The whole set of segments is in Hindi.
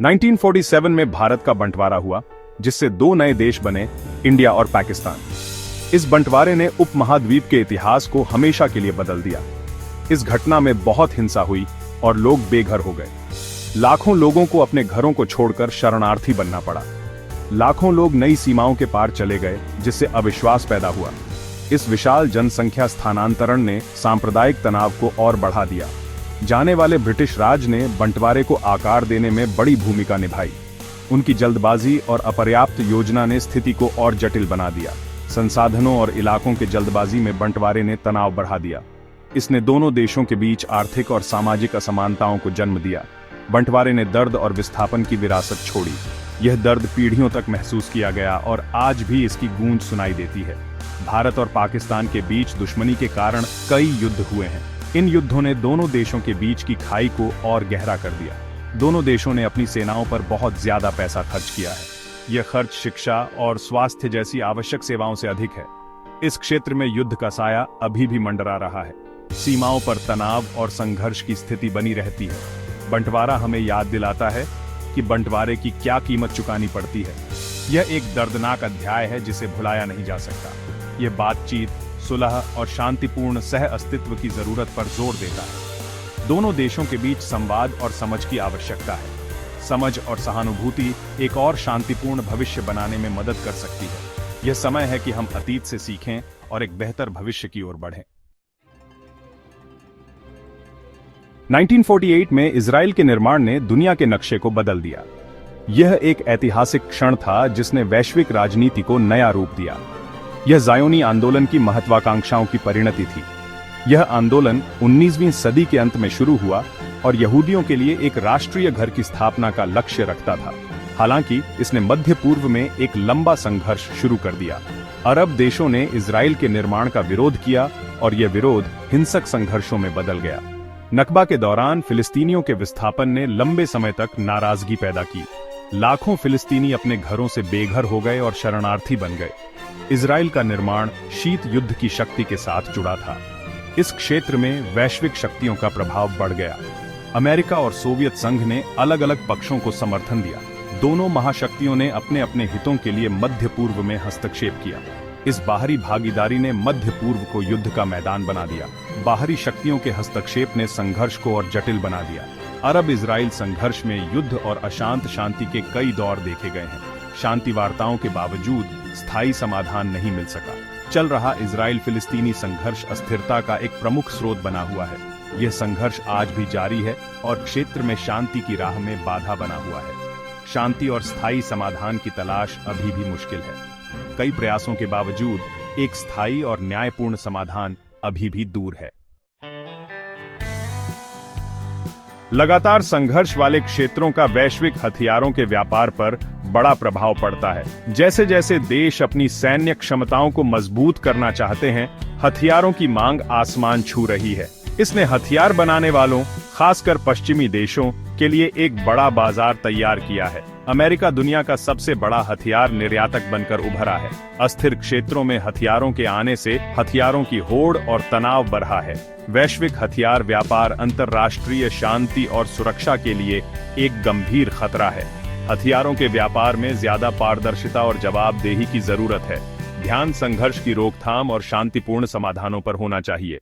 1947 में भारत का बंटवारा हुआ, जिससे दो नए देश बने, इंडिया और पाकिस्तान। इस बंटवारे ने उपमहाद्वीप के इतिहास को हमेशा के लिए बदल दिया। इस घटना में बहुत हिंसा हुई और लोग बेघर हो गए। लाखों लोगों को अपने घरों को छोड़कर शरणार्थी बनना पड़ा। लाखों लोग नई सीमाओं के पार चले गए, जिससे अविश्वास पैदा हुआ। इस विशाल जनसंख्या स्थानांतरण ने सांप्रदायिक तनाव को और बढ़ा दिया। जाने वाले ब्रिटिश राज ने बंटवारे को आकार देने में बड़ी भूमिका निभाई। उनकी जल्दबाजी और अपर्याप्त योजना ने स्थिति को और जटिल बना दिया। संसाधनों और इलाकों के जल्दबाजी में बंटवारे ने तनाव बढ़ा दिया। इसने दोनों देशों के बीच आर्थिक और सामाजिक असमानताओं को जन्म दिया। बंटवारे ने दर्द और विस्थापन की विरासत छोड़ी। यह दर्द पीढ़ियों तक महसूस किया गया और आज भी इसकी गूंज सुनाई देती है। भारत और पाकिस्तान के बीच दुश्मनी के कारण कई युद्ध हुए हैं। इन युद्धों ने दोनों देशों के बीच की खाई को और गहरा कर दिया। दोनों देशों ने अपनी सेनाओं पर बहुत ज्यादा पैसा खर्च किया है। यह खर्च शिक्षा और स्वास्थ्य जैसी आवश्यक सेवाओं से अधिक है। इस क्षेत्र में युद्ध का साया अभी भी मंडरा रहा है। सीमाओं पर तनाव और संघर्ष की स्थिति बनी रहती है। बंटवारा हमें याद दिलाता है कि बंटवारे की क्या कीमत चुकानी पड़ती है। यह एक दर्दनाक अध्याय है जिसे भुलाया नहीं जा सकता। यह बातचीत, सुलह और शांतिपूर्ण सह अस्तित्व की जरूरत पर जोर देता है। दोनों देशों के बीच संवाद और समझ की आवश्यकता है। समझ और सहानुभूति एक और शांतिपूर्ण भविष्य बनाने में मदद कर सकती है। यह समय है कि हम अतीत से सीखें और एक बेहतर भविष्य की ओर बढ़ें। 1948 में इजराइल के निर्माण ने दुनिया के नक्शे को बदल दिया। यह एक ऐतिहासिक क्षण था जिसने वैश्विक राजनीति को नया रूप दिया। यह ज़ायोनी आंदोलन की महत्वाकांक्षाओं की परिणति थी। यह आंदोलन 19वीं सदी के अंत में शुरू हुआ और यहूदियों के लिए एक राष्ट्रीय घर की स्थापना का लक्ष्य रखता था। हालांकि इसने मध्य पूर्व में एक लंबा संघर्ष शुरू कर दिया। अरब देशों ने इजराइल के निर्माण का विरोध किया और यह विरोध हिंसक संघर्षों में बदल गया। नकबा के दौरान फिलिस्तीनियों के विस्थापन ने लंबे समय तक नाराजगी पैदा की। लाखों फिलिस्तीनी अपने घरों से बेघर हो गए और शरणार्थी बन गए। इजराइल का निर्माण शीत युद्ध की शक्ति के साथ जुड़ा था। इस क्षेत्र में वैश्विक शक्तियों का प्रभाव बढ़ गया। अमेरिका और सोवियत संघ ने अलग अलग पक्षों को समर्थन दिया। दोनों महाशक्तियों ने अपने अपने हितों के लिए मध्य पूर्व में हस्तक्षेप किया। इस बाहरी भागीदारी ने मध्य पूर्व को युद्ध का मैदान बना दिया। बाहरी शक्तियों के हस्तक्षेप ने संघर्ष को और जटिल बना दिया। अरब इजराइल संघर्ष में युद्ध और अशांत शांति के कई दौर देखे गए हैं। शांति वार्ताओं के बावजूद स्थायी समाधान नहीं मिल सका। चल रहा इजराइल फिलिस्तीनी संघर्ष अस्थिरता का एक प्रमुख स्रोत बना हुआ है। यह संघर्ष आज भी जारी है और क्षेत्र में शांति की राह में बाधा बना हुआ है। शांति और स्थायी समाधान की तलाश अभी भी मुश्किल है। कई प्रयासों के बावजूद एक स्थायी और न्यायपूर्ण समाधान अभी भी दूर है। लगातार संघर्ष वाले क्षेत्रों का वैश्विक हथियारों के व्यापार पर बड़ा प्रभाव पड़ता है। जैसे जैसे देश अपनी सैन्य क्षमताओं को मजबूत करना चाहते हैं, हथियारों की मांग आसमान छू रही है। इसने हथियार बनाने वालों, खासकर पश्चिमी देशों के लिए एक बड़ा बाजार तैयार किया है। अमेरिका दुनिया का सबसे बड़ा हथियार निर्यातक बनकर उभरा है। अस्थिर क्षेत्रों में हथियारों के आने से हथियारों की होड़ और तनाव बढ़ा है। वैश्विक हथियार व्यापार अंतर्राष्ट्रीय शांति और सुरक्षा के लिए एक गंभीर खतरा है। हथियारों के व्यापार में ज्यादा पारदर्शिता और जवाबदेही की जरूरत है। ध्यान संघर्ष की रोकथाम और शांतिपूर्ण समाधानों पर होना चाहिए।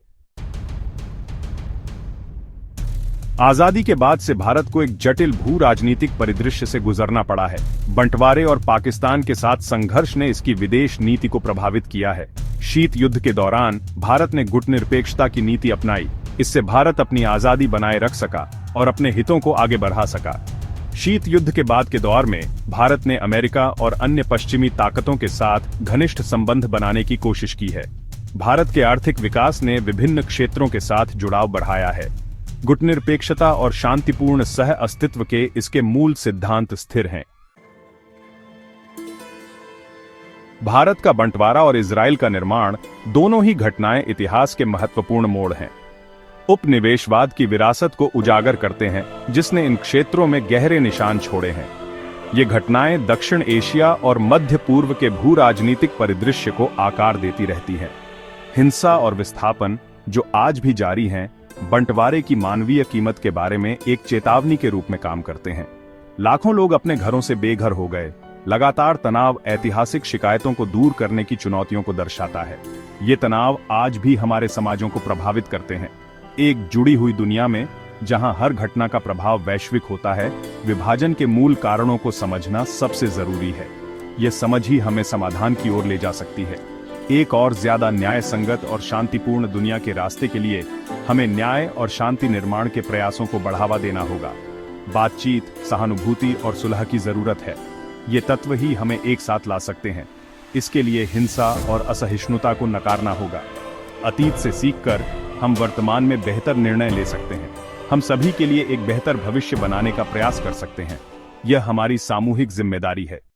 आजादी के बाद से भारत को एक जटिल भू राजनीतिक परिदृश्य से गुजरना पड़ा है। बंटवारे और पाकिस्तान के साथ संघर्ष ने इसकी विदेश नीति को प्रभावित किया है। शीत युद्ध के दौरान भारत ने गुटनिरपेक्षता की नीति अपनाई। इससे भारत अपनी आजादी बनाए रख सका और अपने हितों को आगे बढ़ा सका। शीत युद्ध के बाद के दौर में भारत ने अमेरिका और अन्य पश्चिमी ताकतों के साथ घनिष्ठ संबंध बनाने की कोशिश की है। भारत के आर्थिक विकास ने विभिन्न क्षेत्रों के साथ जुड़ाव बढ़ाया है। गुटनिरपेक्षता और शांतिपूर्ण सह अस्तित्व के इसके मूल सिद्धांत स्थिर हैं। भारत का बंटवारा और इजराइल का निर्माण दोनों ही घटनाएं इतिहास के महत्वपूर्ण मोड़ हैं। उपनिवेशवाद की विरासत को उजागर करते हैं, जिसने इन क्षेत्रों में गहरे निशान छोड़े हैं। ये घटनाएं दक्षिण एशिया और मध्य पूर्व के भू राजनीतिक परिदृश्य को आकार देती रहती हैं। हिंसा और विस्थापन जो आज भी जारी हैं, बंटवारे की मानवीय कीमत के बारे में एक चेतावनी के रूप में काम करते हैं। लाखों लोग अपने घरों से बेघर हो गए। लगातार तनाव ऐतिहासिक शिकायतों को दूर करने की चुनौतियों को दर्शाता है। ये तनाव आज भी हमारे समाजों को प्रभावित करते हैं। एक जुड़ी हुई दुनिया में जहां हर घटना का प्रभाव वैश्विक होता है, विभाजन के मूल कारणों को समझना सबसे जरूरी है। यह समझ ही हमें समाधान की ओर ले जा सकती है। एक और ज्यादा न्याय संगत और शांतिपूर्ण दुनिया के रास्ते के लिए हमें न्याय और शांति निर्माण के प्रयासों को बढ़ावा देना होगा। बातचीत, सहानुभूति और सुलह की जरूरत है। ये तत्व ही हमें एक साथ ला सकते हैं। इसके लिए हिंसा और असहिष्णुता को नकारना होगा। अतीत से सीखकर हम वर्तमान में बेहतर निर्णय ले सकते हैं। हम सभी के लिए एक बेहतर भविष्य बनाने का प्रयास कर सकते हैं। यह हमारी सामूहिक जिम्मेदारी है।